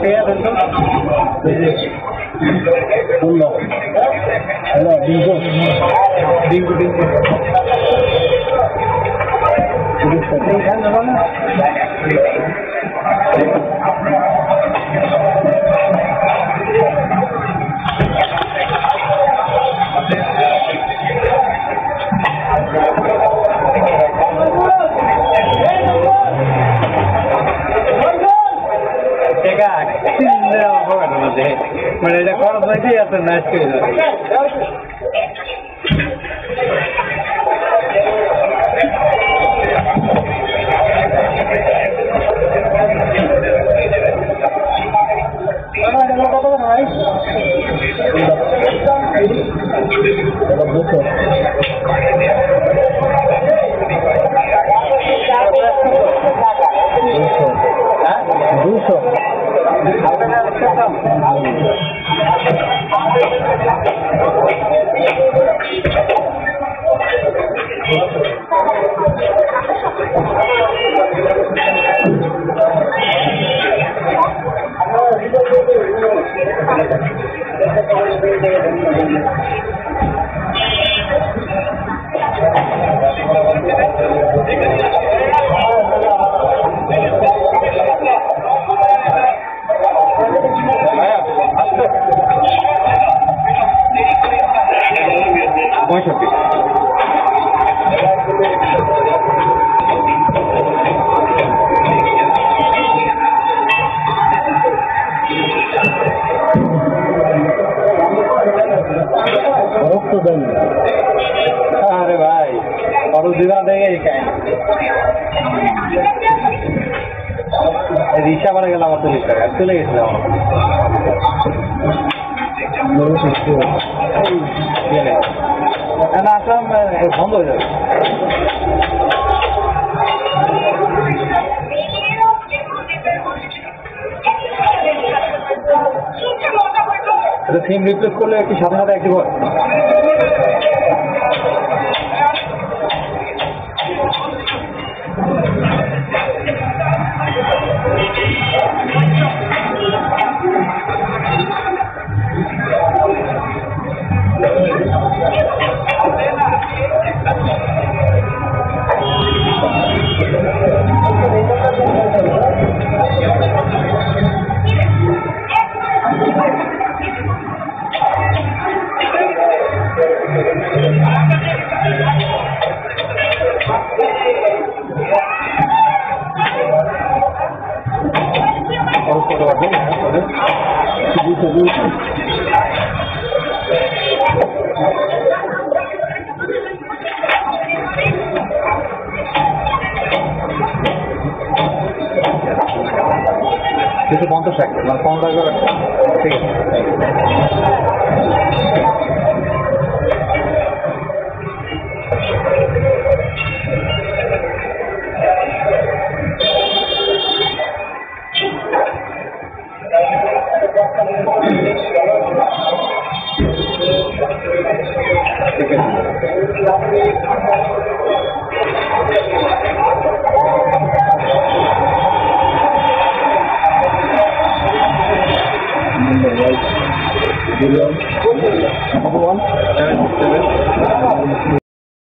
টাকা দেন তো বললো হ্যালো ডিঙ্কু ডিঙ্কু ডিঙ্কু মানে এটা খরচ হয়েছে এত নাচ করে अरे भाई और दिना देंगे रिक्शा बना गया चले गए আসলাম বন্ধ হয়ে যাবে সিম রিপ্লেস করলে একটু সাথে সাথে অ্যাক্টিভ হয় কিছু 50 টাকা মানে 15 টাকা ঠিক আছে Number one.